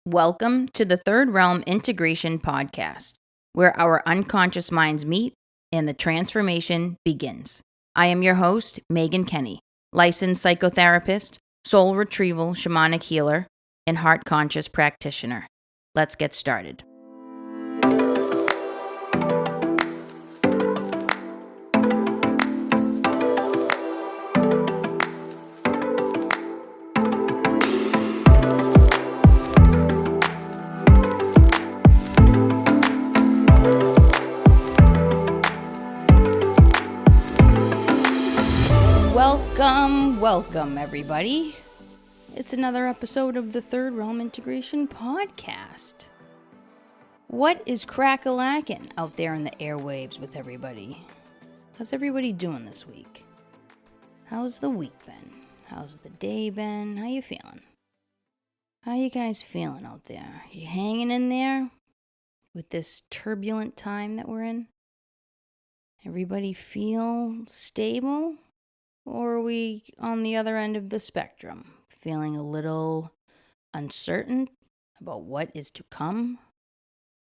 Welcome to the Third Realm Integration Podcast, where our unconscious minds meet and the transformation begins. I am your host, Maegan Kenney, licensed psychotherapist, soul retrieval shamanic healer, and heart conscious practitioner. Let's get started. Welcome, everybody. It's another episode of the Third Realm Integration Podcast. What is crack-a-lackin' out there in the airwaves with everybody? How's everybody doing this week? How's the week been? How's the day been? How you feeling? How you guys feeling out there? You hanging in there with this turbulent time that we're in? Everybody feel stable? Or are we on the other end of the spectrum, feeling a little uncertain about what is to come,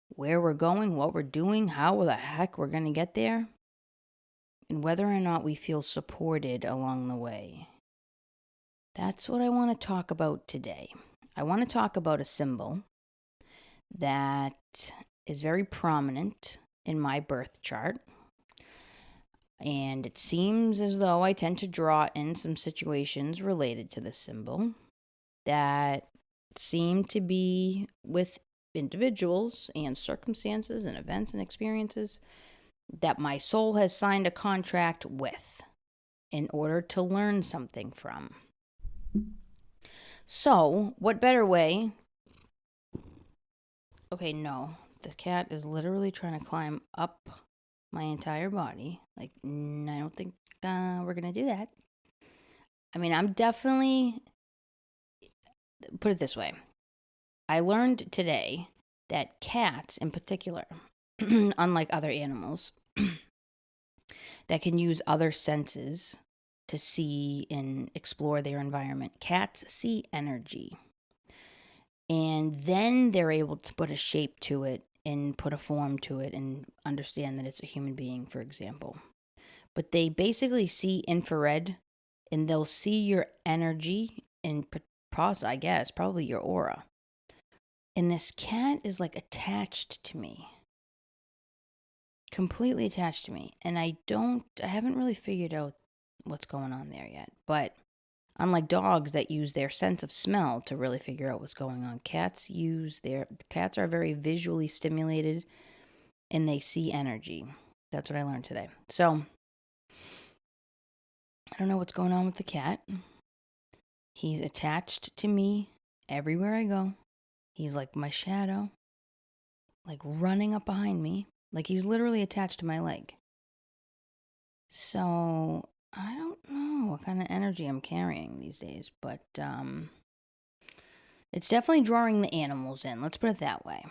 where we're going, what we're doing, how the heck we're going to get there, and whether or not we feel supported along the way? That's what I want to talk about today. I want to talk about a symbol that is very prominent in my birth chart. And it seems as though I tend to draw in some situations related to this symbol that seem to be with individuals and circumstances and events and experiences that my soul has signed a contract with in order to learn something from. So, what better way? Okay, no. The cat is literally trying to climb up my entire body. I don't think we're going to do that. I mean, I'm definitely, put it this way. I learned today that cats in particular, unlike other animals, that can use other senses to see and explore their environment, cats see energy. And then they're able to put a shape to it and put a form to it and understand that it's a human being, for example. But they basically see infrared and they'll see your energy and I guess probably your aura. And this cat is like attached to me. Completely attached to me. And I haven't really figured out what's going on there yet. But unlike dogs that use their sense of smell to really figure out what's going on, cats are very visually stimulated and they see energy. That's what I learned today. So, I don't know what's going on with the cat. He's attached to me everywhere I go. He's like my shadow, like running up behind me. Like he's literally attached to my leg. So, I don't know what kind of energy I'm carrying these days, but it's definitely drawing the animals in. Let's put it that way.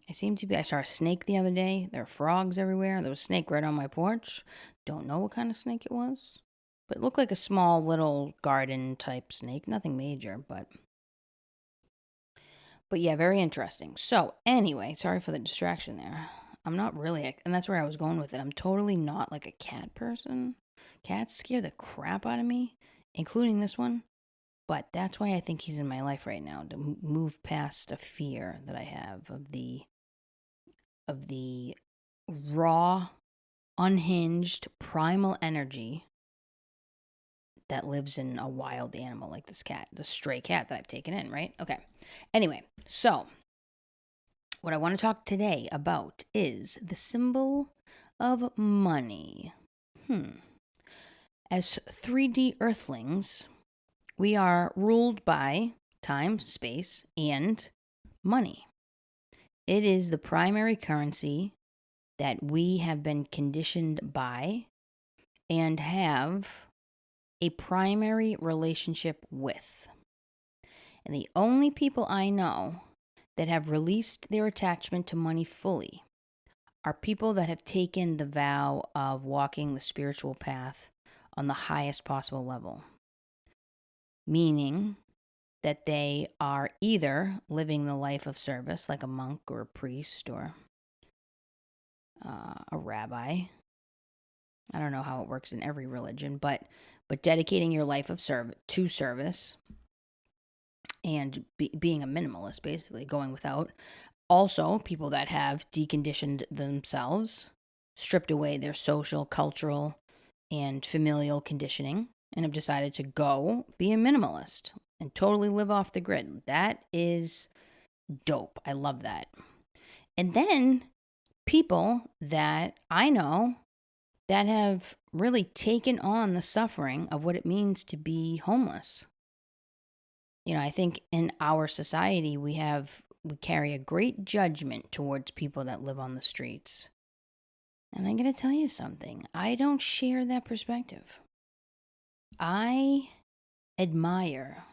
I saw a snake the other day. There are frogs everywhere. There was a snake right on my porch. Don't know what kind of snake it was, but it looked like a small little garden type snake. Nothing major, but yeah, very interesting. So anyway, sorry for the distraction there. I'm not really, and that's where I was going with it. I'm totally not like a cat person. Cats scare the crap out of me, including this one. But that's why I think he's in my life right now, to move past a fear that I have of the raw, unhinged, primal energy that lives in a wild animal like this cat, the stray cat that I've taken in, right? Okay. Anyway, so what I want to talk today about is the symbol of money. As 3D earthlings, we are ruled by time, space, and money. It is the primary currency that we have been conditioned by and have a primary relationship with. And the only people I know that have released their attachment to money fully are people that have taken the vow of walking the spiritual path on the highest possible level. Meaning that they are either living the life of service, like a monk or a priest or a rabbi. I don't know how it works in every religion, but dedicating your life of to service and being a minimalist, basically going without. Also, people that have deconditioned themselves, stripped away their social, cultural, and familial conditioning, and have decided to go be a minimalist and totally live off the grid. That is dope. I love that. And then people that I know that have really taken on the suffering of what it means to be homeless. I think in our society we carry a great judgment towards people that live on the streets. And I'm going to tell you something. I don't share that perspective. I admire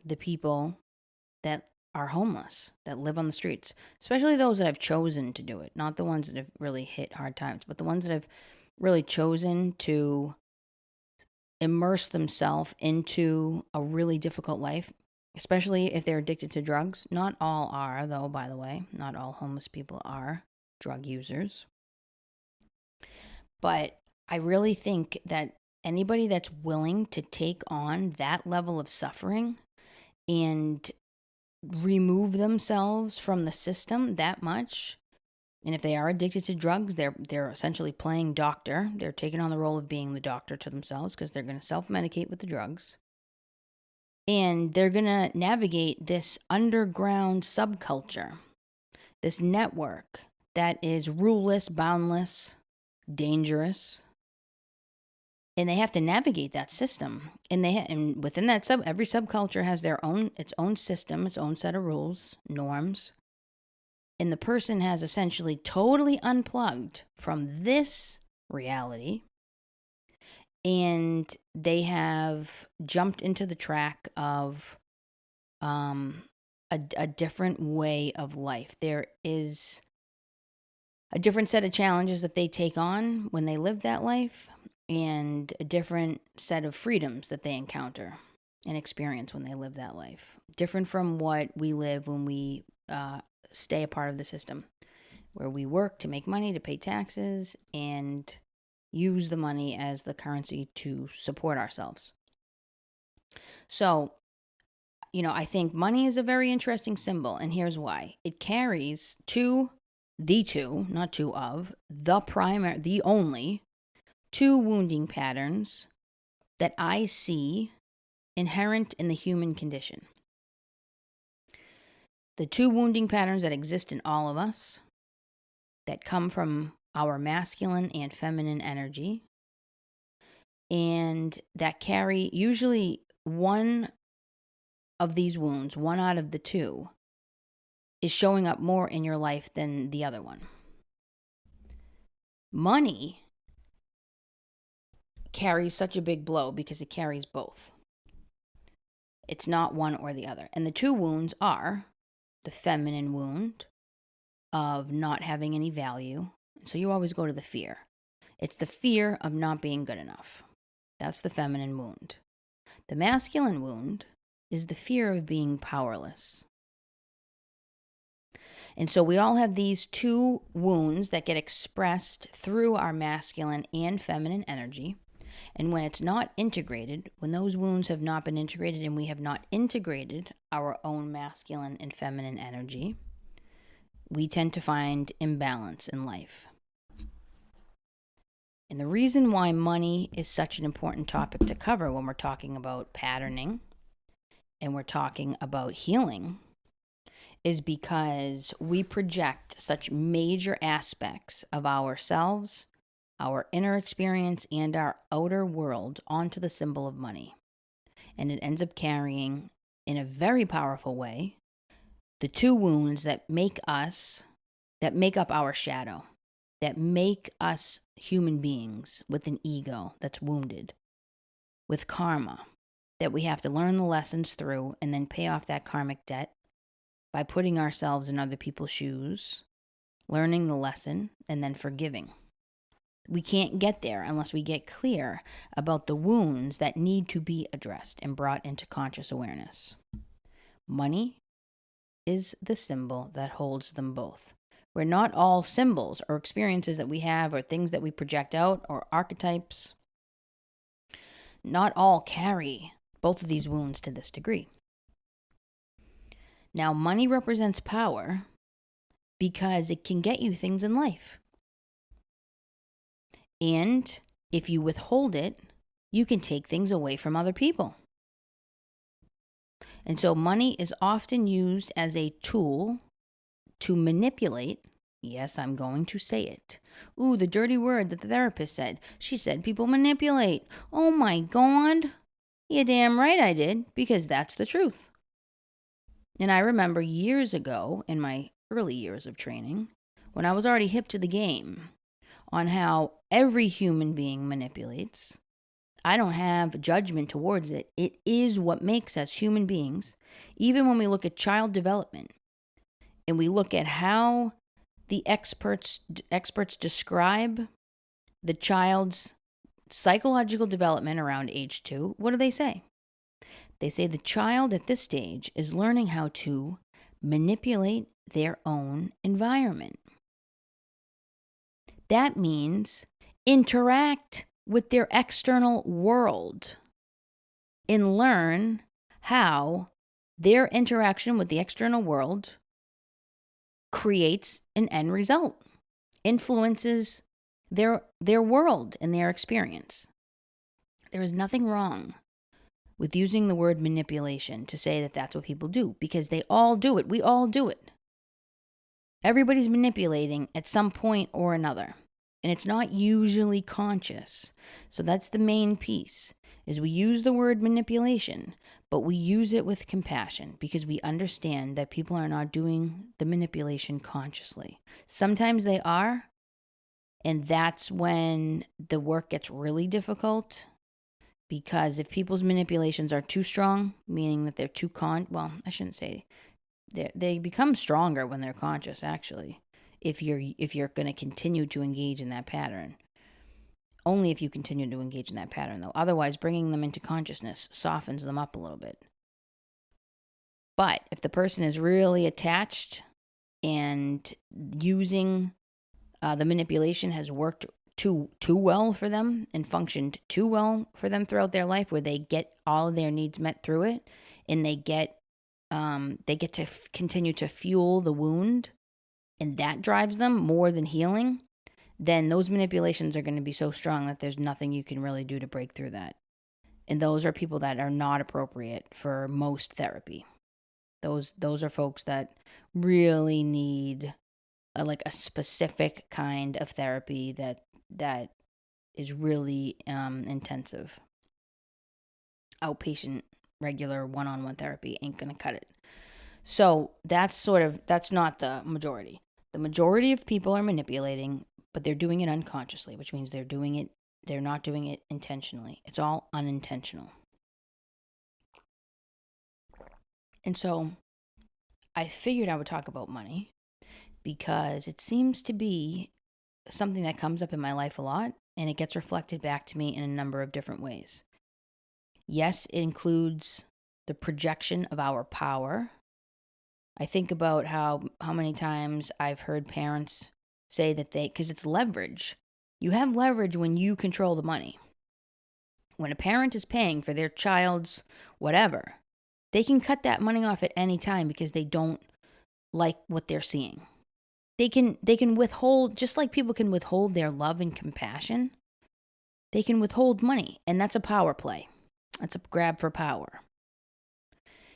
the people that are homeless, that live on the streets, especially those that have chosen to do it, not the ones that have really hit hard times, but the ones that have really chosen to immerse themselves into a really difficult life, especially if they're addicted to drugs. Not all are, though, by the way. Not all homeless people are drug users. But I really think that anybody that's willing to take on that level of suffering and remove themselves from the system that much, and if they are addicted to drugs, they're essentially playing doctor. They're taking on the role of being the doctor to themselves because they're going to self-medicate with the drugs. And they're going to navigate this underground subculture, this network that is ruleless, boundless, dangerous. And they have to navigate that system. And within that every subculture has its own system, its own set of rules, norms. And the person has essentially totally unplugged from this reality. And they have jumped into the track of a different way of life. There is a different set of challenges that they take on when they live that life, and a different set of freedoms that they encounter and experience when they live that life. Different from what we live when we stay a part of the system, where we work to make money, to pay taxes, and use the money as the currency to support ourselves. So, I think money is a very interesting symbol, and here's why. It carries the only two wounding patterns that I see inherent in the human condition. The two wounding patterns that exist in all of us, that come from our masculine and feminine energy, and that carry usually one of these wounds, one out of the two, is showing up more in your life than the other one. Money carries such a big blow because it carries both. It's not one or the other. And the two wounds are the feminine wound of not having any value. So you always go to the fear. It's the fear of not being good enough. That's the feminine wound. The masculine wound is the fear of being powerless. And so we all have these two wounds that get expressed through our masculine and feminine energy. And when it's not integrated, when those wounds have not been integrated and we have not integrated our own masculine and feminine energy, we tend to find imbalance in life. And the reason why money is such an important topic to cover when we're talking about patterning and we're talking about healing is because we project such major aspects of ourselves, our inner experience, and our outer world onto the symbol of money. And it ends up carrying, in a very powerful way, the two wounds that make up our shadow, that make us human beings with an ego that's wounded, with karma, that we have to learn the lessons through and then pay off that karmic debt by putting ourselves in other people's shoes, learning the lesson, and then forgiving. We can't get there unless we get clear about the wounds that need to be addressed and brought into conscious awareness. Money is the symbol that holds them both. We're not all symbols or experiences that we have or things that we project out or archetypes. Not all carry both of these wounds to this degree. Now, money represents power because it can get you things in life. And if you withhold it, you can take things away from other people. And so money is often used as a tool to manipulate. Yes, I'm going to say it. Ooh, the dirty word that the therapist said. She said people manipulate. Oh my God. You're damn right I did, because that's the truth. And I remember years ago, in my early years of training, when I was already hip to the game on how every human being manipulates. I don't have judgment towards it. It is what makes us human beings. Even when we look at child development and we look at how the experts describe the child's psychological development around age 2, what do they say? They say the child at this stage is learning how to manipulate their own environment. That means interact with their external world and learn how their interaction with the external world creates an end result, influences their world and their experience. There is nothing wrong with using the word manipulation to say that that's what people do, because they all do it. We all do it. Everybody's manipulating at some point or another. And it's not usually conscious. So that's the main piece, is we use the word manipulation, but we use it with compassion because we understand that people are not doing the manipulation consciously. Sometimes they are, and that's when the work gets really difficult, because if people's manipulations are too strong, meaning that they're too I shouldn't say, they become stronger when they're conscious, actually. If you're going to continue to engage in that pattern. Only if you continue to engage in that pattern, though. Otherwise, bringing them into consciousness softens them up a little bit. But if the person is really attached and using the manipulation has worked too well for them and functioned too well for them throughout their life, where they get all of their needs met through it, and they get to continue to fuel the wound, and that drives them more than healing, then those manipulations are going to be so strong that there's nothing you can really do to break through that. And those are people that are not appropriate for most therapy. Those are folks that really need a specific kind of therapy that is really intensive. Outpatient, regular one-on-one therapy ain't going to cut it. So that's not the majority. The majority of people are manipulating, but they're doing it unconsciously, which means they're not doing it intentionally. It's all unintentional. And so I figured I would talk about money because it seems to be something that comes up in my life a lot, and it gets reflected back to me in a number of different ways. Yes, it includes the projection of our power. I think about how many times I've heard parents say that because it's leverage. You have leverage when you control the money. When a parent is paying for their child's whatever, they can cut that money off at any time because they don't like what they're seeing. They can withhold, just like people can withhold their love and compassion, they can withhold money, and that's a power play. That's a grab for power.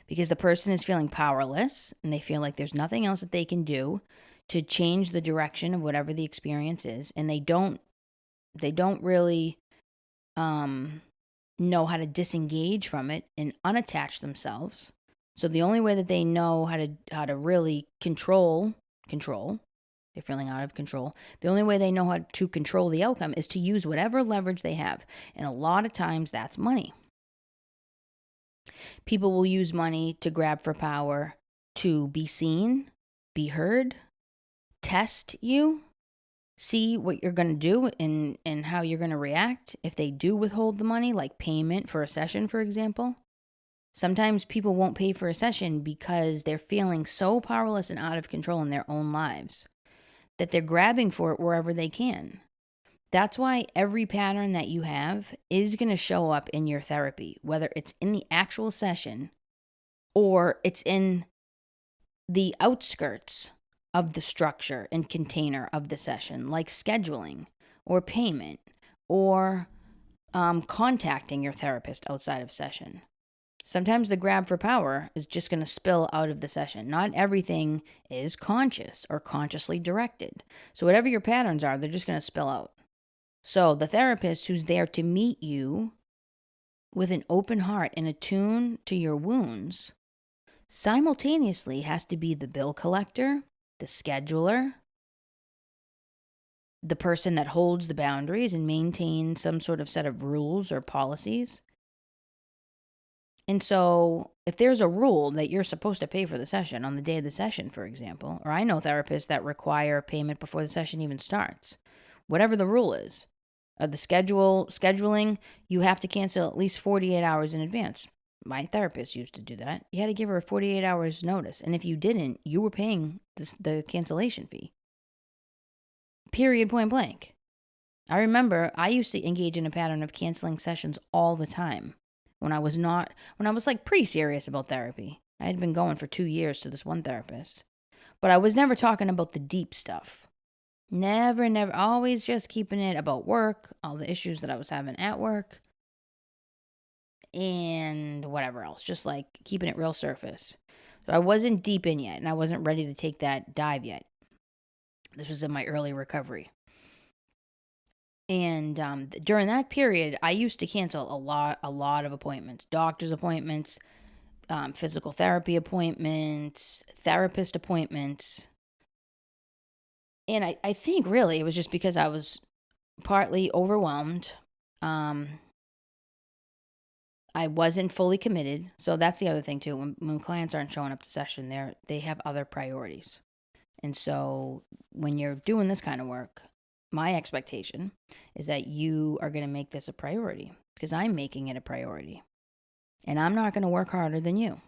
Because the person is feeling powerless and they feel like there's nothing else that they can do to change the direction of whatever the experience is, and they don't really know how to disengage from it and unattach themselves. So the only way that they know how to really control, they're feeling out of control. The only way they know how to control the outcome is to use whatever leverage they have. And a lot of times that's money. People will use money to grab for power, to be seen, be heard, test you, see what you're going to do and how you're going to react if they do withhold the money, like payment for a session, for example. Sometimes people won't pay for a session because they're feeling so powerless and out of control in their own lives that they're grabbing for it wherever they can. That's why every pattern that you have is going to show up in your therapy, whether it's in the actual session or it's in the outskirts of the structure and container of the session, like scheduling or payment or contacting your therapist outside of session. Sometimes the grab for power is just going to spill out of the session. Not everything is conscious or consciously directed. So whatever your patterns are, they're just going to spill out. So the therapist who's there to meet you with an open heart and attune to your wounds simultaneously has to be the bill collector, the scheduler, the person that holds the boundaries and maintains some sort of set of rules or policies. And so if there's a rule that you're supposed to pay for the session on the day of the session, for example, or I know therapists that require payment before the session even starts, whatever the rule is, the scheduling, you have to cancel at least 48 hours in advance. My therapist used to do that. You had to give her 48 hours notice. And if you didn't, you were paying the cancellation fee. Period, point blank. I remember I used to engage in a pattern of canceling sessions all the time. When I was like pretty serious about therapy. I had been going for 2 years to this one therapist. But I was never talking about the deep stuff. Never, always just keeping it about work, all the issues that I was having at work, and whatever else. Just like keeping it real surface. So I wasn't deep in yet, and I wasn't ready to take that dive yet. This was in my early recovery. And during that period, I used to cancel a lot of appointments, doctor's appointments, physical therapy appointments, therapist appointments. And I think really it was just because I was partly overwhelmed. I wasn't fully committed. So that's the other thing too. When clients aren't showing up to session, they have other priorities. And so when you're doing this kind of work, my expectation is that you are going to make this a priority because I'm making it a priority. And I'm not going to work harder than you.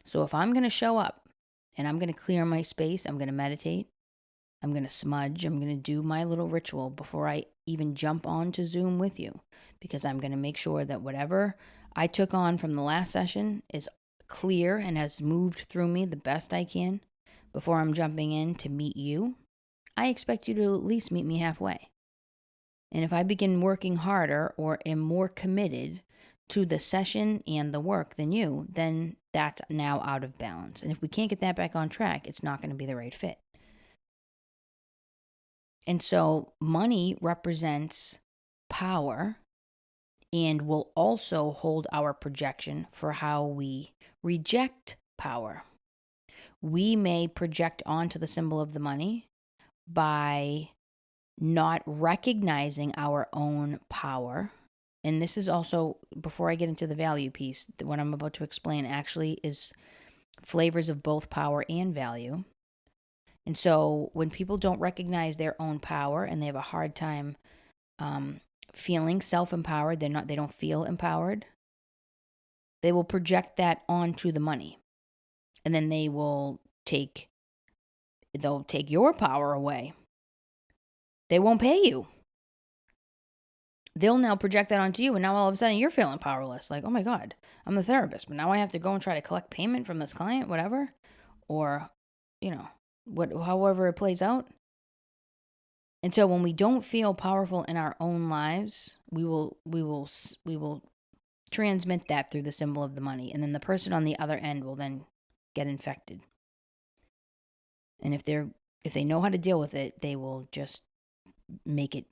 So if I'm going to show up and I'm going to clear my space, I'm going to meditate, I'm going to smudge, I'm going to do my little ritual before I even jump on to Zoom with you, because I'm going to make sure that whatever I took on from the last session is clear and has moved through me the best I can before I'm jumping in to meet you. I expect you to at least meet me halfway. And if I begin working harder or am more committed to the session and the work than you, then that's now out of balance. And if we can't get that back on track, it's not going to be the right fit. And so money represents power and will also hold our projection for how we reject power. We may project onto the symbol of the money by not recognizing our own power. And this is also, before I get into the value piece, what I'm about to explain actually is flavors of both power and value. And so when people don't recognize their own power and they have a hard time feeling self-empowered, they don't feel empowered, they will project that onto the money. And then they'll take your power away. They won't pay you. They'll now project that onto you, and now all of a sudden you're feeling powerless. Like, oh my God, I'm the therapist, but now I have to go and try to collect payment from this client, whatever, or however it plays out. And so when we don't feel powerful in our own lives, we will transmit that through the symbol of the money, and then the person on the other end will then get infected. And if they know how to deal with it, they will just make it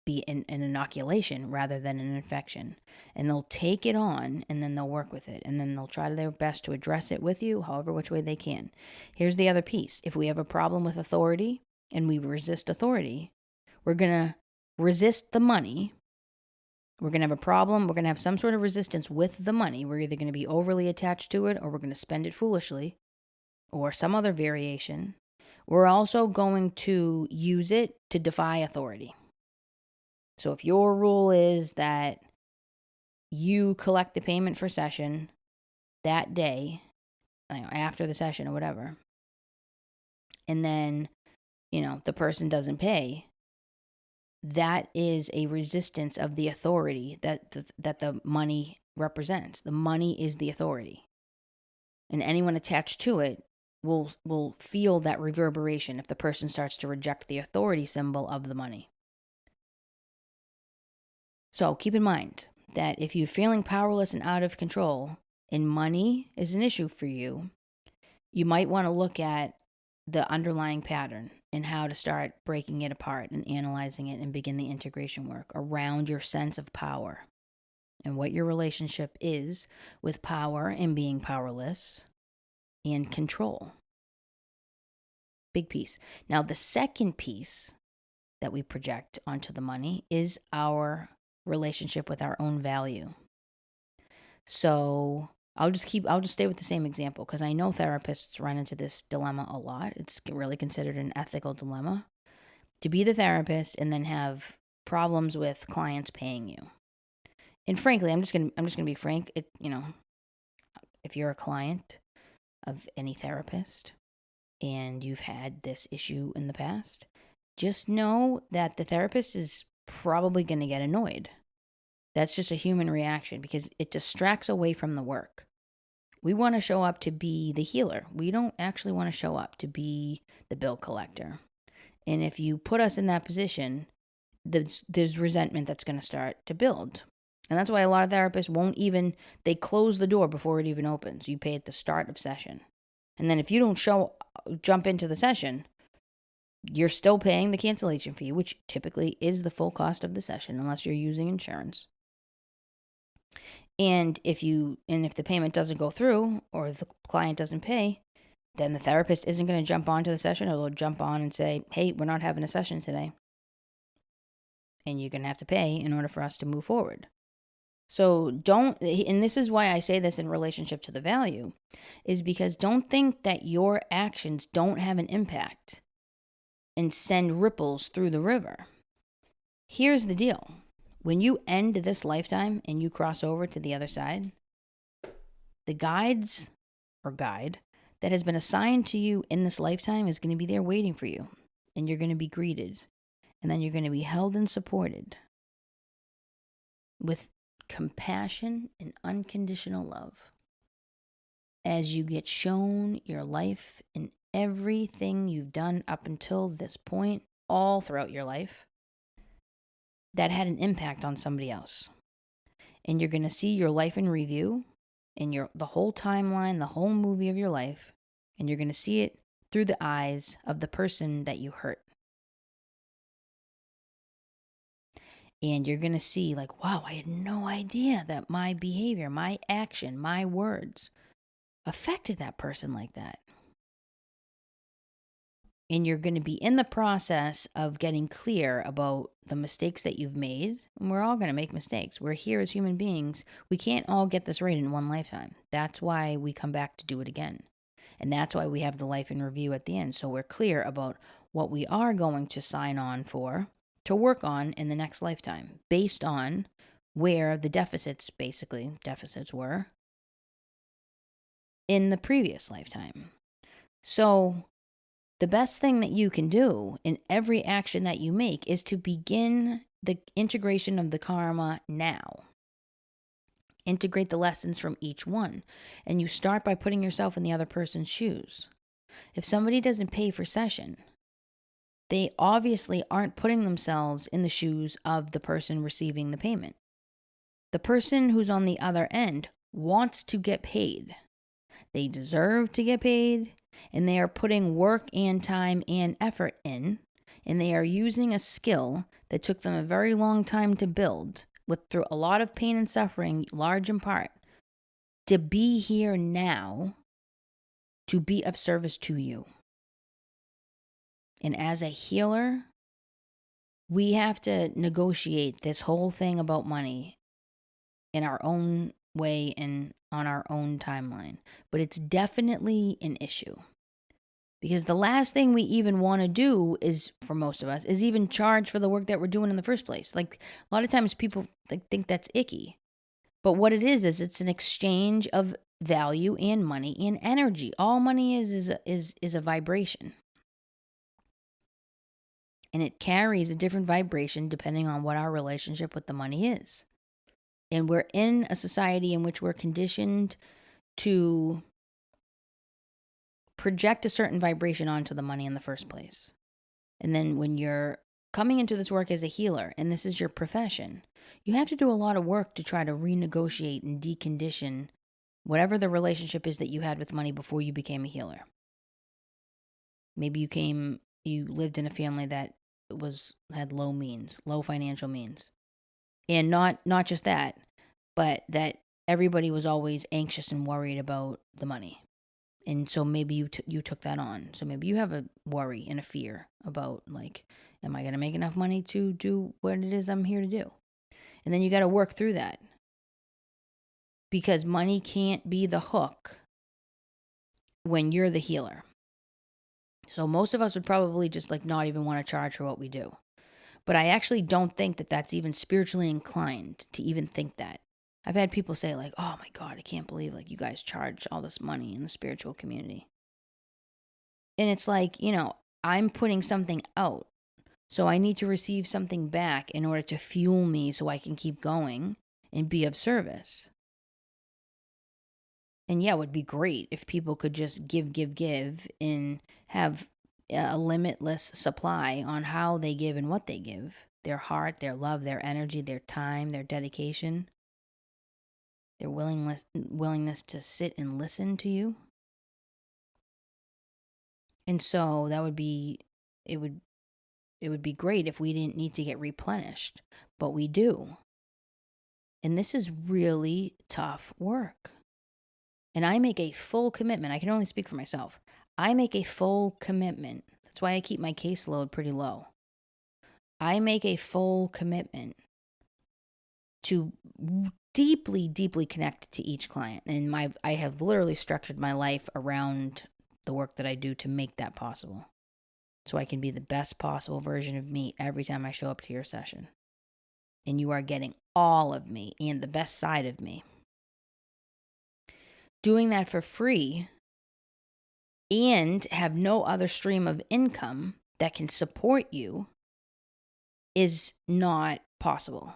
be an inoculation rather than an infection. And they'll take it on, and then they'll work with it, and then they'll try their best to address it with you, however which way they can. Here's the other piece. If we have a problem with authority and we resist authority, we're going to resist the money. We're going to have a problem. We're going to have some sort of resistance with the money. We're either going to be overly attached to it, or we're going to spend it foolishly, or some other variation. We're also going to use it to defy authority. So if your rule is that you collect the payment for session that day, after the session or whatever, and then, the person doesn't pay, that is a resistance of the authority that the money represents. The money is the authority. And anyone attached to it will feel that reverberation if the person starts to reject the authority symbol of the money. So keep in mind that if you're feeling powerless and out of control and money is an issue for you, you might want to look at the underlying pattern and how to start breaking it apart and analyzing it and begin the integration work around your sense of power and what your relationship is with power and being powerless and control. Big piece. Now, the second piece that we project onto the money is our relationship with our own value. So I'll just stay with the same example because I know therapists run into this dilemma a lot. It's really considered an ethical dilemma to be the therapist and then have problems with clients paying you. And frankly, I'm just gonna be frank. If you're a client of any therapist and you've had this issue in the past, just know that the therapist is probably going to get annoyed. That's just a human reaction because it distracts away from the work. We want to show up to be the healer. We don't actually want to show up to be the bill collector. And if you put us in that position, there's resentment that's going to start to build. And that's why a lot of therapists they close the door before it even opens. You pay at the start of session. And then if you don't jump into the session, you're still paying the cancellation fee, which typically is the full cost of the session, unless you're using insurance. And if the payment doesn't go through or if the client doesn't pay, then the therapist isn't going to jump onto the session, or they'll jump on and say, hey, we're not having a session today. And you're going to have to pay in order for us to move forward. So and this is why I say this in relationship to the value, is because don't think that your actions don't have an impact and send ripples through the river. Here's the deal. When you end this lifetime and you cross over to the other side, the guide that has been assigned to you in this lifetime is going to be there waiting for you. And you're going to be greeted. And then you're going to be held and supported with compassion and unconditional love as you get shown your life and everything you've done up until this point, all throughout your life, that had an impact on somebody else. And you're going to see your life in review and the whole timeline, the whole movie of your life, and you're going to see it through the eyes of the person that you hurt. And you're going to see wow, I had no idea that my behavior, my action, my words affected that person like that. And you're going to be in the process of getting clear about the mistakes that you've made. And we're all going to make mistakes. We're here as human beings. We can't all get this right in one lifetime. That's why we come back to do it again. And that's why we have the life in review at the end. So we're clear about what we are going to sign on for, to work on in the next lifetime, based on where the deficits were in the previous lifetime. So the best thing that you can do in every action that you make is to begin the integration of the karma now. Integrate the lessons from each one. And you start by putting yourself in the other person's shoes. If somebody doesn't pay for session, they obviously aren't putting themselves in the shoes of the person receiving the payment. The person who's on the other end wants to get paid. They deserve to get paid, and they are putting work and time and effort in, and they are using a skill that took them a very long time to build, through a lot of pain and suffering, large in part, to be here now, to be of service to you. And as a healer, we have to negotiate this whole thing about money in our own way and on our own timeline. But it's definitely an issue. Because the last thing we even want to do is, for most of us, is even charge for the work that we're doing in the first place. A lot of times people think that's icky. But what it is it's an exchange of value and money and energy. All money is a vibration. And it carries a different vibration depending on what our relationship with the money is. And we're in a society in which we're conditioned to project a certain vibration onto the money in the first place. And then when you're coming into this work as a healer and this is your profession, you have to do a lot of work to try to renegotiate and decondition whatever the relationship is that you had with money before you became a healer. Maybe you lived in a family that had low financial means. And not just that, but that everybody was always anxious and worried about the money. And so maybe you took that on. So maybe you have a worry and a fear about, like, am I going to make enough money to do what it is I'm here to do? And then you got to work through that. Because money can't be the hook when you're the healer. So most of us would probably just not even want to charge for what we do. But I actually don't think that that's even spiritually inclined to even think that. I've had people say oh my God, I can't believe you guys charge all this money in the spiritual community. And it's I'm putting something out. So I need to receive something back in order to fuel me so I can keep going and be of service. And yeah, it would be great if people could just give, and have a limitless supply on how they give and what they give. Their heart, their love, their energy, their time, their dedication, their willingness to sit and listen to you. And so it would be great if we didn't need to get replenished, but we do. And this is really tough work. And I make a full commitment. I can only speak for myself. I make a full commitment. That's why I keep my caseload pretty low. I make a full commitment to deeply, deeply connect to each client. And I have literally structured my life around the work that I do to make that possible. So I can be the best possible version of me every time I show up to your session. And you are getting all of me and the best side of me. Doing that for free and have no other stream of income that can support you is not possible.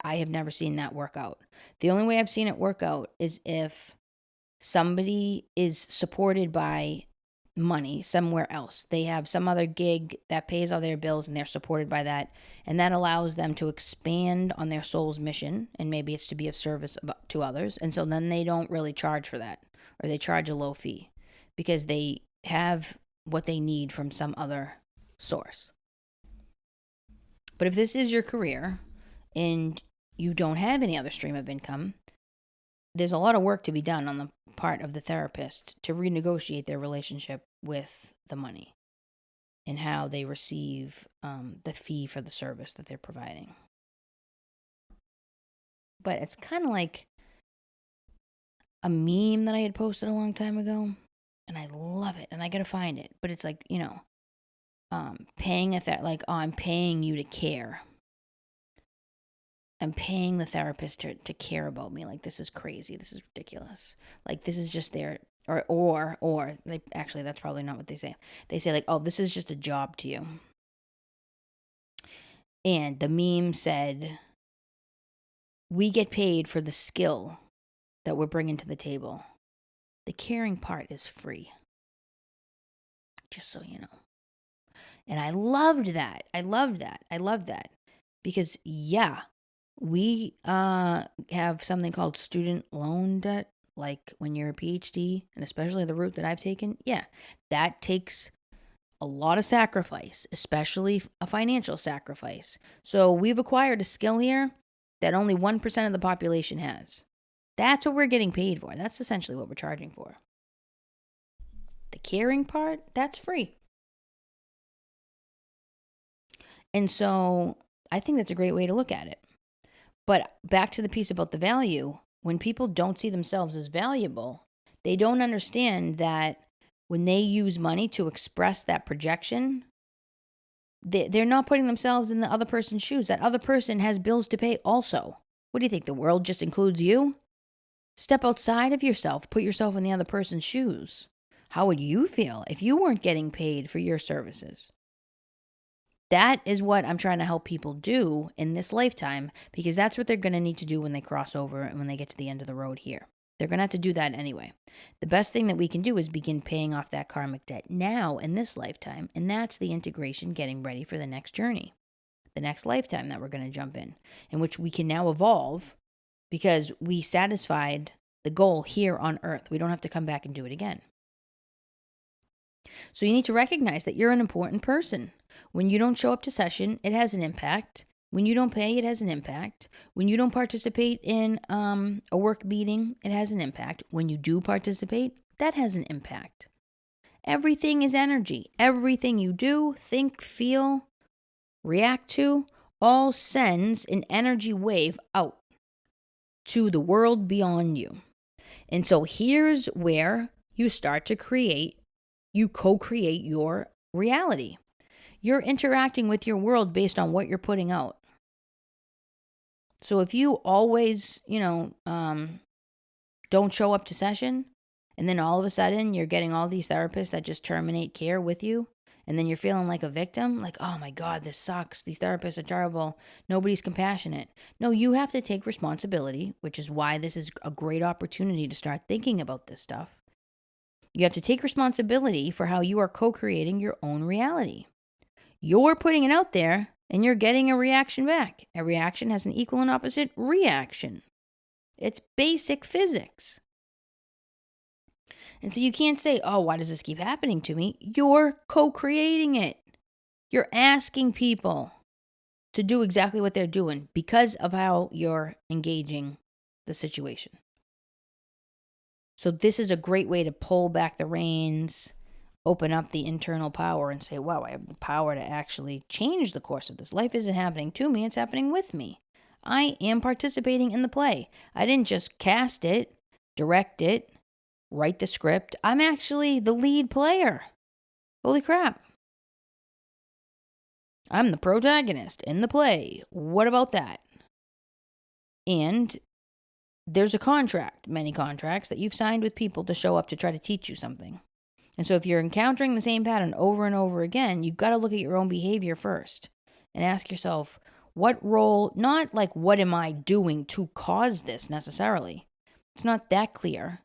I have never seen that work out. The only way I've seen it work out is if somebody is supported by money somewhere else. They have some other gig that pays all their bills and they're supported by that. And that allows them to expand on their soul's mission. And maybe it's to be of service to others. And so then they don't really charge for that, or they charge a low fee because they have what they need from some other source. But if this is your career and you don't have any other stream of income, there's a lot of work to be done on the part of the therapist to renegotiate their relationship with the money and how they receive the fee for the service that they're providing. But it's kind of like a meme that I had posted a long time ago, and I love it, and I gotta find it. But it's paying I'm paying you to care. I'm paying the therapist to care about me. This is crazy. This is ridiculous. This is just their, or they actually, that's probably not what they say. They say oh, this is just a job to you. And the meme said, we get paid for the skill that we're bringing to the table. The caring part is free. Just so you know. And I loved that. I loved that. Because yeah, we have something called student loan debt, when you're a PhD, and especially the route that I've taken. Yeah, that takes a lot of sacrifice, especially a financial sacrifice. So we've acquired a skill here that only 1% of the population has. That's what we're getting paid for. That's essentially what we're charging for. The caring part, that's free. And so I think that's a great way to look at it. But back to the piece about the value, when people don't see themselves as valuable, they don't understand that when they use money to express that projection, they're not putting themselves in the other person's shoes. That other person has bills to pay also. What do you think? The world just includes you? Step outside of yourself. Put yourself in the other person's shoes. How would you feel if you weren't getting paid for your services? That is what I'm trying to help people do in this lifetime, because that's what they're going to need to do when they cross over and when they get to the end of the road here. They're going to have to do that anyway. The best thing that we can do is begin paying off that karmic debt now in this lifetime, and that's the integration, getting ready for the next journey, the next lifetime that we're going to jump in which we can now evolve because we satisfied the goal here on Earth. We don't have to come back and do it again. So you need to recognize that you're an important person. When you don't show up to session, it has an impact. When you don't pay, it has an impact. When you don't participate in a work meeting, it has an impact. When you do participate, that has an impact. Everything is energy. Everything you do, think, feel, react to, all sends an energy wave out to the world beyond you. And so here's where you start to create, you co-create your reality. You're interacting with your world based on what you're putting out. So if you always, don't show up to session, and then all of a sudden you're getting all these therapists that just terminate care with you, and then you're feeling like a victim, like, oh my God, this sucks. These therapists are terrible. Nobody's compassionate. No, you have to take responsibility, which is why this is a great opportunity to start thinking about this stuff. You have to take responsibility for how you are co-creating your own reality. You're putting it out there, and you're getting a reaction back. A reaction has an equal and opposite reaction. It's basic physics. And so you can't say, oh, why does this keep happening to me? You're co-creating it. You're asking people to do exactly what they're doing because of how you're engaging the situation. So this is a great way to pull back the reins, open up the internal power and say, wow, I have the power to actually change the course of this. Life isn't happening to me, it's happening with me. I am participating in the play. I didn't just cast it, direct it, write the script. I'm actually the lead player. Holy crap. I'm the protagonist in the play. What about that? And there's a contract, many contracts that you've signed with people to show up to try to teach you something. And so if you're encountering the same pattern over and over again, you've got to look at your own behavior first and ask yourself, what role, not like what am I doing to cause this necessarily. It's not that clear.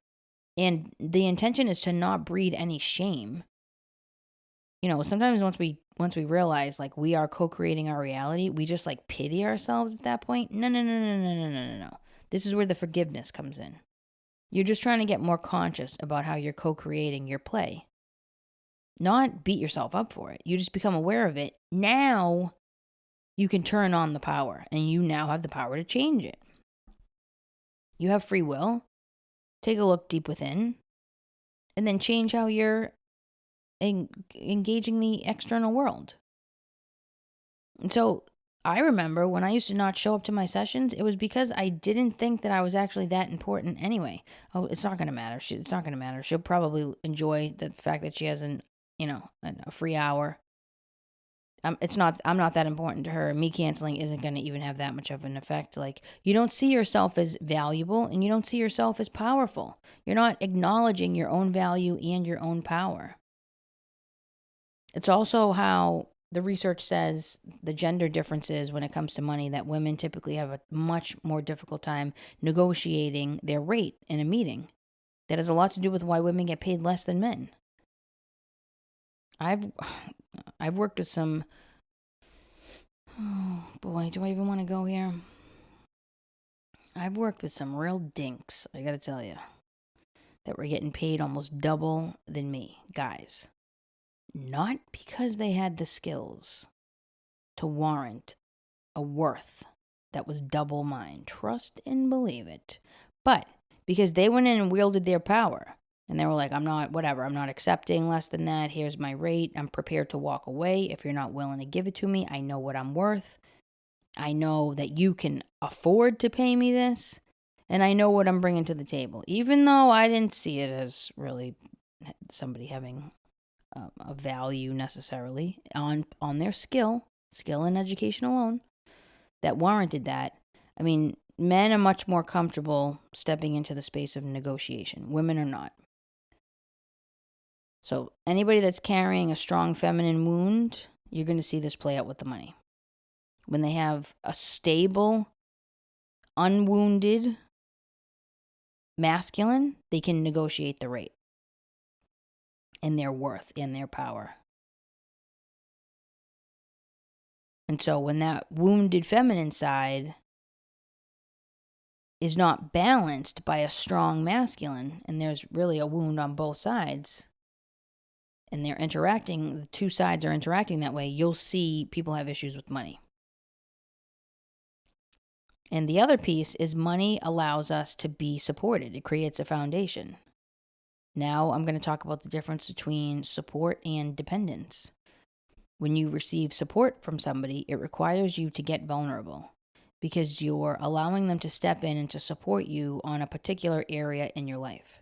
And the intention is to not breed any shame. Sometimes once we realize like we are co-creating our reality, we just like pity ourselves at that point. No. This is where the forgiveness comes in. You're just trying to get more conscious about how you're co-creating your play. Not beat yourself up for it. You just become aware of it. Now you can turn on the power, and you now have the power to change it. You have free will. Take a look deep within, and then change how you're engaging the external world. And so I remember when I used to not show up to my sessions, it was because I didn't think that I was actually that important anyway. Oh, it's not going to matter. It's not going to matter. She'll probably enjoy the fact that she has a free hour. I'm not that important to her. Me canceling isn't going to even have that much of an effect. Like, you don't see yourself as valuable, and you don't see yourself as powerful. You're not acknowledging your own value and your own power. It's also how the research says the gender differences when it comes to money, that women typically have a much more difficult time negotiating their rate in a meeting. That has a lot to do with why women get paid less than men. I've worked with some, oh boy, do I even want to go here? I've worked with some real dinks, I gotta tell you, that were getting paid almost double than me, guys. Not because they had the skills to warrant a worth that was double mine. Trust and believe it. But because they went in and wielded their power. And they were like, I'm not accepting less than that. Here's my rate. I'm prepared to walk away if you're not willing to give it to me. I know what I'm worth. I know that you can afford to pay me this. And I know what I'm bringing to the table. Even though I didn't see it as really somebody having a value necessarily on their skill and education alone that warranted that. I mean, Men are much more comfortable stepping into the space of negotiation. Women are not. So anybody that's carrying a strong feminine wound, you're going to see this play out with the money. When they have a stable, unwounded masculine, they can negotiate the rate and their worth and their power. And so when that wounded feminine side is not balanced by a strong masculine, and there's really a wound on both sides, and they're interacting, the two sides are interacting that way, you'll see people have issues with money. And the other piece is money allows us to be supported. It creates a foundation. Now I'm going to talk about the difference between support and dependence. When you receive support from somebody, it requires you to get vulnerable because you're allowing them to step in and to support you on a particular area in your life.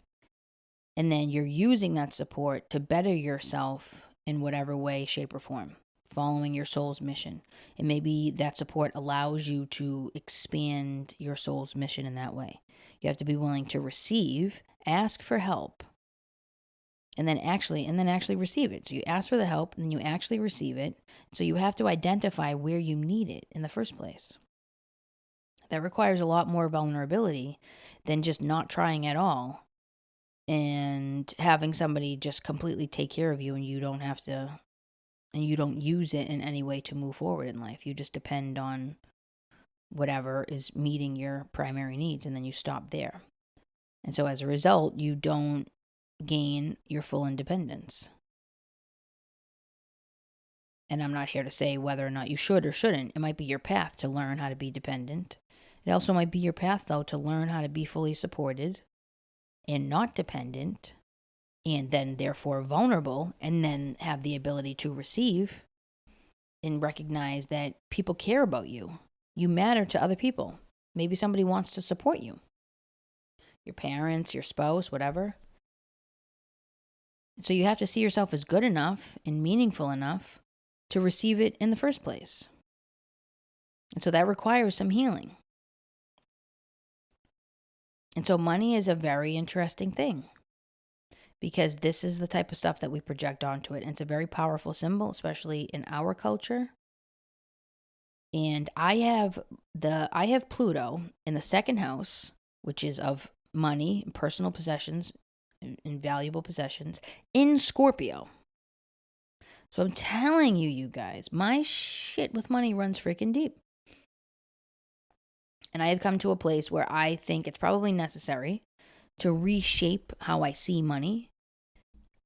And then you're using that support to better yourself in whatever way, shape, or form, following your soul's mission. And maybe that support allows you to expand your soul's mission in that way. You have to be willing to receive, ask for help, and then actually receive it. So you ask for the help, and then you actually receive it. So you have to identify where you need it in the first place. That requires a lot more vulnerability than just not trying at all and having somebody just completely take care of you, and you don't have to, and you don't use it in any way to move forward in life. You just depend on whatever is meeting your primary needs, and then you stop there. And so as a result, you don't gain your full independence. And I'm not here to say whether or not you should or shouldn't. It might be your path to learn how to be dependent. It also might be your path, though, to learn how to be fully supported and not dependent, and then therefore vulnerable, and then have the ability to receive and recognize that people care about you. You matter to other people. Maybe somebody wants to support you. Your parents, your spouse, whatever. So you have to see yourself as good enough and meaningful enough to receive it in the first place. And so that requires some healing. And so money is a very interesting thing because this is the type of stuff that we project onto it. And it's a very powerful symbol, especially in our culture. And I have Pluto in the second house, which is of money, personal possessions, and valuable possessions, in Scorpio. So I'm telling you, you guys, my shit with money runs freaking deep. And I have come to a place where I think it's probably necessary to reshape how I see money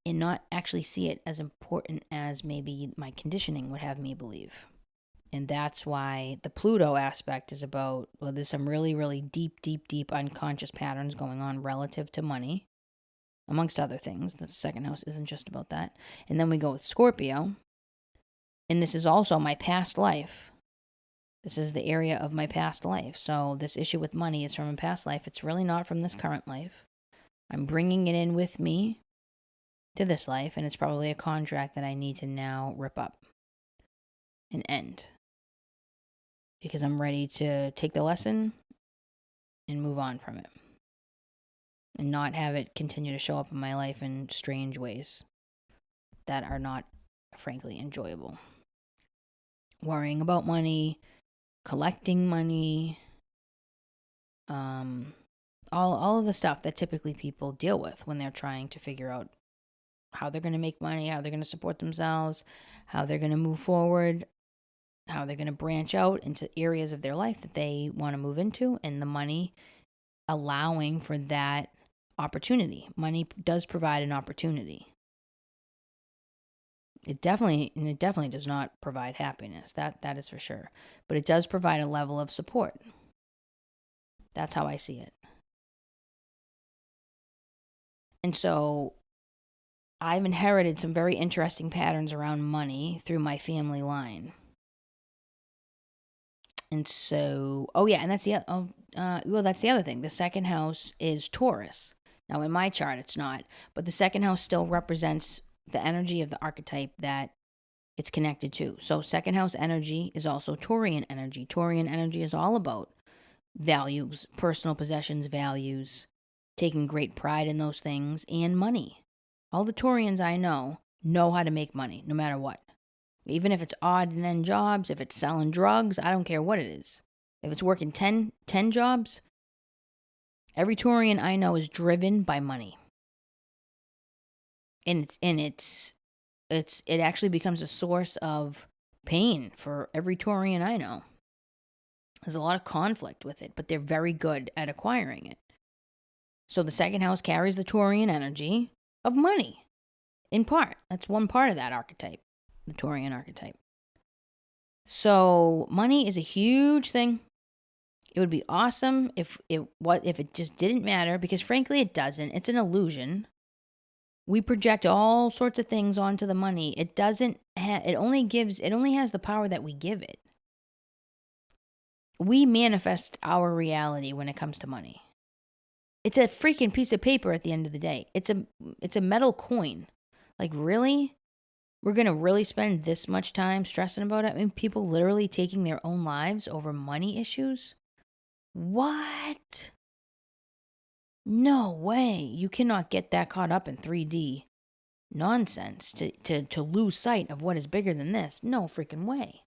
and not actually see it as important as maybe my conditioning would have me believe. And that's why the Pluto aspect is about, well, there's some really, really deep unconscious patterns going on relative to money, amongst other things. The second house isn't just about that. And then we go with Scorpio. And this is also my past life. This is the area of my past life. So this issue with money is from a past life. It's really not from this current life. I'm bringing it in with me to this life, and it's probably a contract that I need to now rip up and end. Because I'm ready to take the lesson and move on from it. And not have it continue to show up in my life in strange ways that are not, frankly, enjoyable. Worrying about money, collecting money, all of the stuff that typically people deal with when they're trying to figure out how they're going to make money, how they're going to support themselves, how they're going to move forward, how they're going to branch out into areas of their life that they want to move into, and the money allowing for that opportunity. Money does provide an opportunity. It definitely does not provide happiness. That is for sure. But it does provide a level of support. That's how I see it. And so I've inherited some very interesting patterns around money through my family line. And so, that's the other thing. The second house is Taurus. Now, in my chart, it's not. But the second house still represents the energy of the archetype that it's connected to. So second house energy is also Taurian energy. Taurian energy is all about values, personal possessions, values, taking great pride in those things, and money. All the Taurians I know how to make money, no matter what. Even if it's odd and end jobs, if it's selling drugs, I don't care what it is. If it's working 10 jobs, every Taurian I know is driven by money. And it actually becomes a source of pain for every Taurian I know. There's a lot of conflict with it, but they're very good at acquiring it. So the second house carries the Taurian energy of money, in part. That's one part of that archetype, the Taurian archetype. So money is a huge thing. It would be awesome if it just didn't matter, because frankly it doesn't. It's an illusion. We project all sorts of things onto the money. It only has the power that we give it. We manifest our reality when it comes to money. It's a freaking piece of paper at the end of the day. It's a metal coin. Like, really? We're going to really spend this much time stressing about it? I mean, people literally taking their own lives over money issues? What? No way. You cannot get that caught up in 3D nonsense to lose sight of what is bigger than this. No freaking way.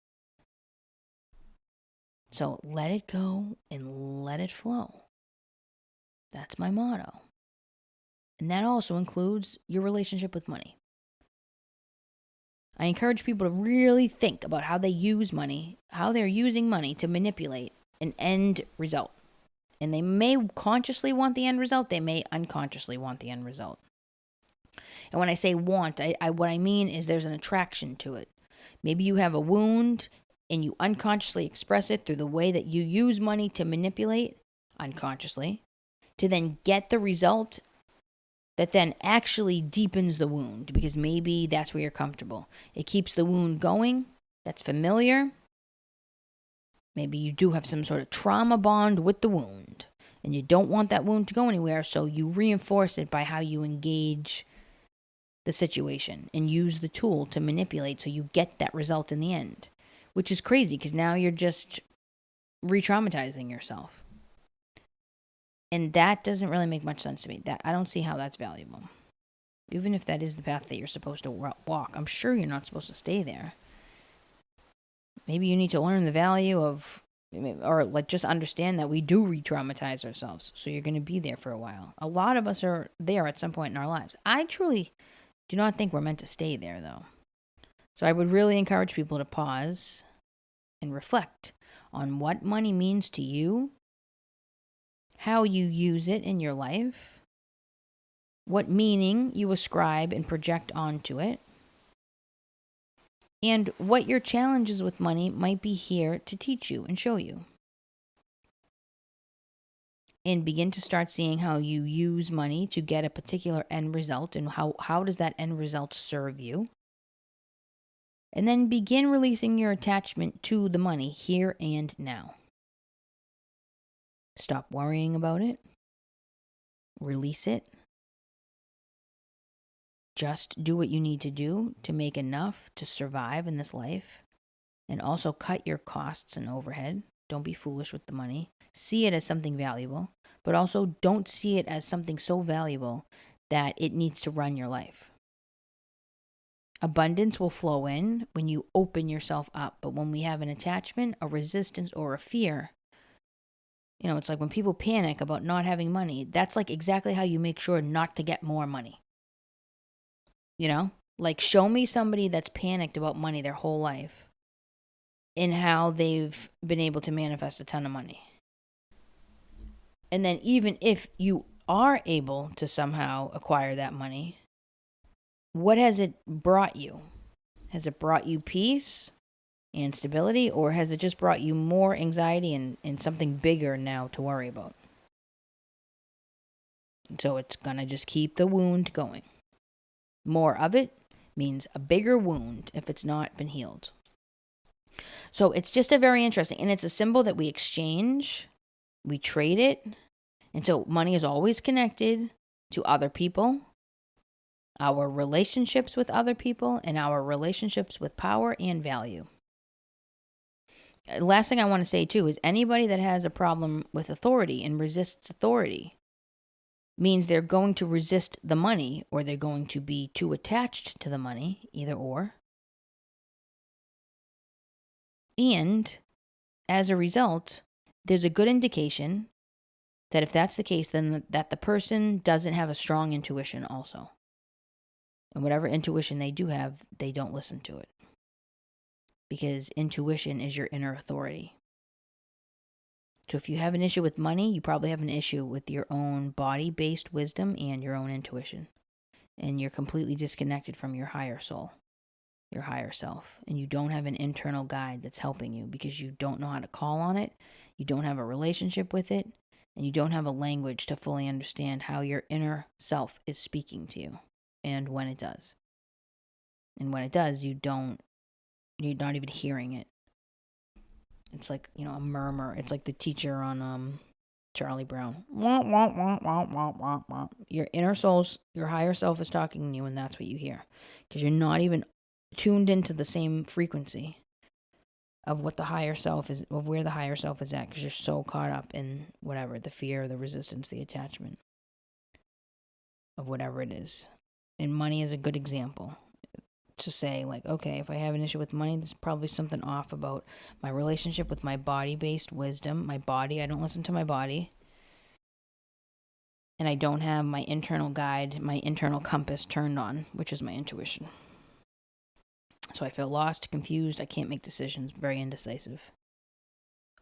So let it go and let it flow. That's my motto. And that also includes your relationship with money. I encourage people to really think about how they use money, how they're using money to manipulate an end result. And they may consciously want the end result, they may unconsciously want the end result. And when I say want, what I mean is there's an attraction to it. Maybe you have a wound and you unconsciously express it through the way that you use money to manipulate, unconsciously, to then get the result that then actually deepens the wound, because maybe that's where you're comfortable. It keeps the wound going. That's familiar. Maybe you do have some sort of trauma bond with the wound, and you don't want that wound to go anywhere, so you reinforce it by how you engage the situation and use the tool to manipulate so you get that result in the end, which is crazy because now you're just re-traumatizing yourself. And that doesn't really make much sense to me. That I don't see how that's valuable. Even if that is the path that you're supposed to walk, I'm sure you're not supposed to stay there. Maybe you need to learn the value of, or like just understand that we do re-traumatize ourselves. So you're going to be there for a while. A lot of us are there at some point in our lives. I truly do not think we're meant to stay there, though. So I would really encourage people to pause and reflect on what money means to you, how you use it in your life, what meaning you ascribe and project onto it, and what your challenges with money might be here to teach you and show you. And begin to start seeing how you use money to get a particular end result, and how does that end result serve you. And then begin releasing your attachment to the money here and now. Stop worrying about it. Release it. Just do what you need to do to make enough to survive in this life. And also cut your costs and overhead. Don't be foolish with the money. See it as something valuable, but also don't see it as something so valuable that it needs to run your life. Abundance will flow in when you open yourself up. But when we have an attachment, a resistance, or a fear, it's like when people panic about not having money, that's like exactly how you make sure not to get more money. Like, show me somebody that's panicked about money their whole life and how they've been able to manifest a ton of money. And then even if you are able to somehow acquire that money, what has it brought you? Has it brought you peace and stability, or has it just brought you more anxiety and something bigger now to worry about? So it's going to just keep the wound going. More of it means a bigger wound if it's not been healed. So it's just a very interesting, and it's a symbol that we exchange, we trade it. And so money is always connected to other people, our relationships with other people, and our relationships with power and value. Last thing I want to say too is anybody that has a problem with authority and resists authority means they're going to resist the money, or they're going to be too attached to the money, either or. And as a result, there's a good indication that if that's the case, then that the person doesn't have a strong intuition also. And whatever intuition they do have, they don't listen to it. Because intuition is your inner authority. So if you have an issue with money, you probably have an issue with your own body-based wisdom and your own intuition. And you're completely disconnected from your higher soul, your higher self. And you don't have an internal guide that's helping you because you don't know how to call on it. You don't have a relationship with it. And you don't have a language to fully understand how your inner self is speaking to you and when it does. And when it does, you're not even hearing it. It's like, a murmur. It's like the teacher on Charlie Brown. Wah, wah, wah, wah, wah, wah, wah. Your inner soul's, your higher self is talking to you, and that's what you hear. Because you're not even tuned into the same frequency of what the higher self is, of where the higher self is at, because you're so caught up in whatever, the fear, the resistance, the attachment of whatever it is. And money is a good example. To say, like, okay, if I have an issue with money, there's probably something off about my relationship with my body-based wisdom. My body, I don't listen to my body. And I don't have my internal guide, my internal compass turned on, which is my intuition. So I feel lost, confused, I can't make decisions, very indecisive.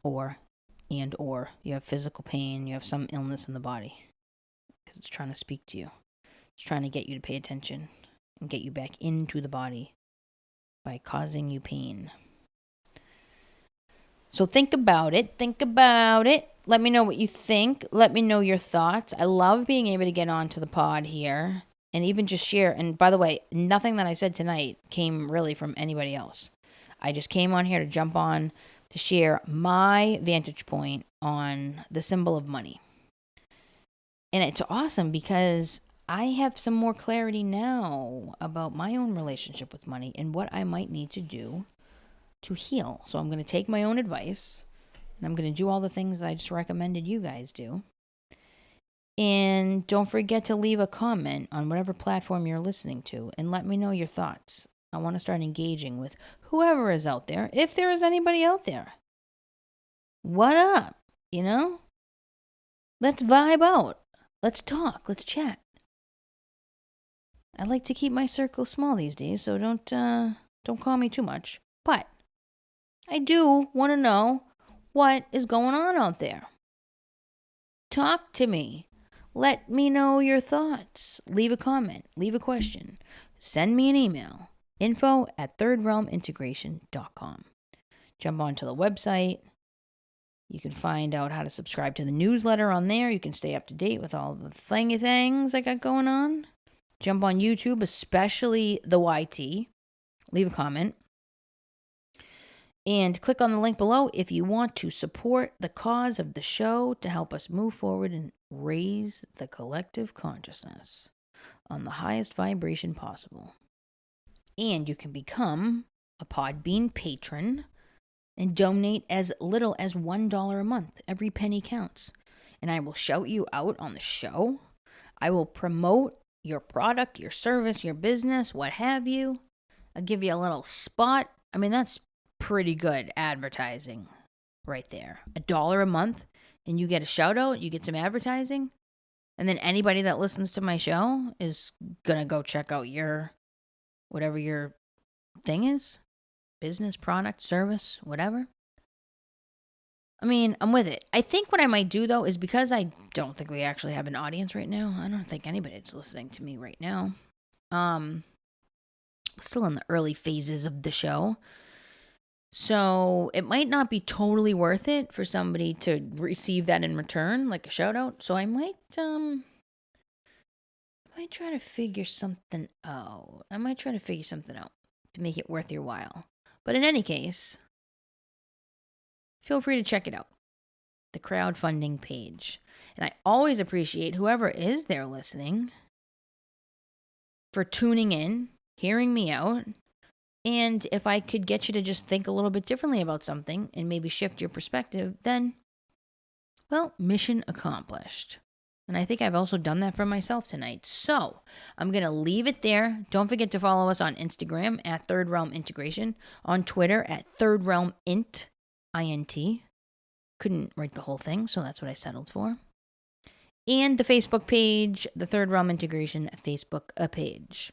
Or you have physical pain, you have some illness in the body. Because it's trying to speak to you. It's trying to get you to pay attention and get you back into the body by causing you pain. So think about it. Let me know what you think. Let me know your thoughts. I love being able to get onto the pod here and even just share. And by the way, nothing that I said tonight came really from anybody else. I just came on here to jump on to share my vantage point on the symbol of money. And it's awesome because I have some more clarity now about my own relationship with money and what I might need to do to heal. So I'm going to take my own advice and I'm going to do all the things that I just recommended you guys do. And don't forget to leave a comment on whatever platform you're listening to and let me know your thoughts. I want to start engaging with whoever is out there, if there is anybody out there. What up? Let's vibe out. Let's talk. Let's chat. I like to keep my circle small these days, so don't call me too much. But I do want to know what is going on out there. Talk to me. Let me know your thoughts. Leave a comment. Leave a question. Send me an email. info@thirdrealmintegration.com. Jump onto the website. You can find out how to subscribe to the newsletter on there. You can stay up to date with all the thingy things I got going on. Jump on YouTube, especially the YT. Leave a comment. And click on the link below if you want to support the cause of the show to help us move forward and raise the collective consciousness on the highest vibration possible. And you can become a Podbean patron and donate as little as $1 a month. Every penny counts. And I will shout you out on the show. I will promote your product, your service, your business, what have you. I'll give you a little spot. I mean, that's pretty good advertising right there. $1 a month and you get a shout out, you get some advertising. And then anybody that listens to my show is going to go check out whatever your thing is. Business, product, service, whatever. I mean, I'm with it. I think what I might do, though, is because I don't think we actually have an audience right now. I don't think anybody's listening to me right now. Still in the early phases of the show. So it might not be totally worth it for somebody to receive that in return, like a shout out. So I might try to figure something out. To make it worth your while. But in any case, feel free to check it out. The crowdfunding page. And I always appreciate whoever is there listening for tuning in, hearing me out, And if I could get you to just think a little bit differently about something and maybe shift your perspective, then, well, mission accomplished. And I think I've also done that for myself tonight. So I'm going to leave it there. Don't forget to follow us on Instagram at Third Realm Integration, on Twitter at Third Realm Int, I-N-T. Couldn't write the whole thing, so that's what I settled for. And the Facebook page, the Third Realm Integration Facebook page.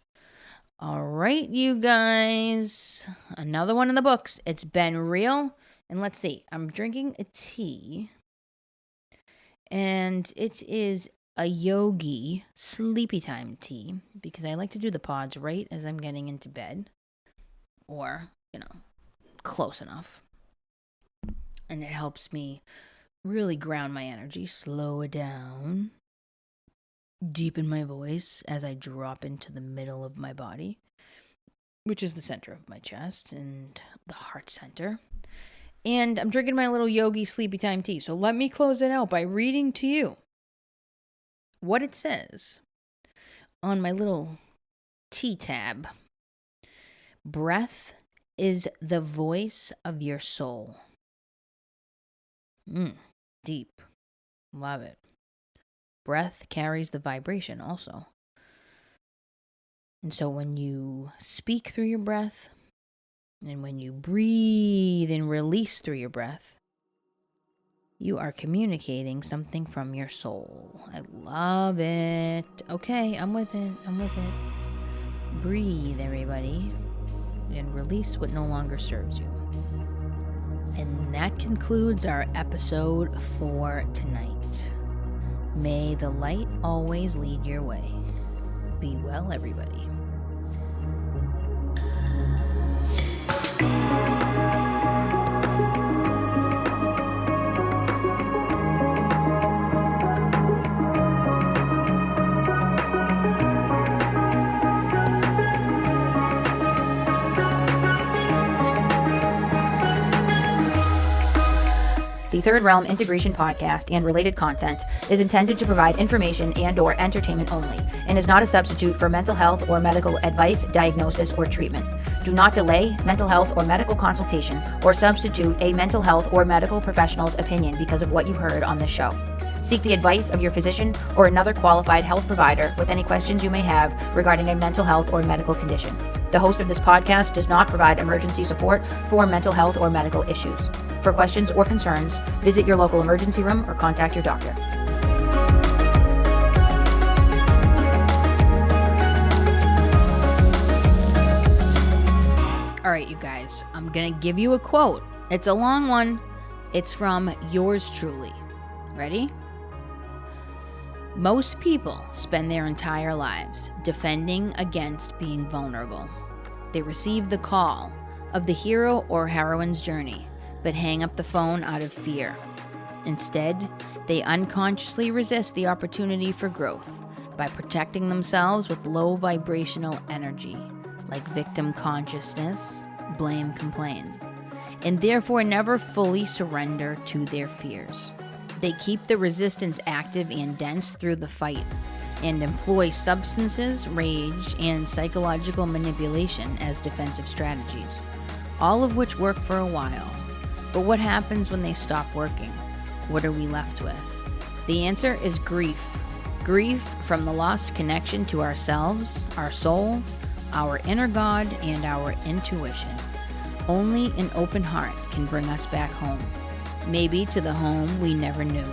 All right, you guys. Another one in the books. It's been real. And let's see. I'm drinking a tea. And it is a yogi sleepy time tea because I like to do the pods right as I'm getting into bed or, close enough. And it helps me really ground my energy, slow it down, deepen my voice as I drop into the middle of my body, which is the center of my chest and the heart center. And I'm drinking my little yogi sleepy time tea. So let me close it out by reading to you what it says on my little tea tab. Breath is the voice of your soul. Deep. Love it. Breath carries the vibration also. And so when you speak through your breath, and when you breathe and release through your breath, you are communicating something from your soul. I love it. Okay, I'm with it. Breathe, everybody, and release what no longer serves you. And that concludes our episode for tonight. May the light always lead your way. Be well, everybody. The Third Realm Integration Podcast and related content is intended to provide information and/or entertainment only and is not a substitute for mental health or medical advice, diagnosis, or treatment. Do not delay mental health or medical consultation or substitute a mental health or medical professional's opinion because of what you heard on this show. Seek the advice of your physician or another qualified health provider with any questions you may have regarding a mental health or medical condition. The host of this podcast does not provide emergency support for mental health or medical issues. For questions or concerns, visit your local emergency room or contact your doctor. All right, you guys, I'm going to give you a quote. It's a long one. It's from yours truly. Ready? Most people spend their entire lives defending against being vulnerable. They receive the call of the hero or heroine's journey, but hang up the phone out of fear. Instead, they unconsciously resist the opportunity for growth by protecting themselves with low vibrational energy, like victim consciousness, blame, complain, and therefore never fully surrender to their fears. They keep the resistance active and dense through the fight and employ substances, rage, and psychological manipulation as defensive strategies, all of which work for a while. But what happens when they stop working? What are we left with? The answer is grief. Grief from the lost connection to ourselves, our soul, our inner God, and our intuition. Only an open heart can bring us back home. Maybe to the home we never knew.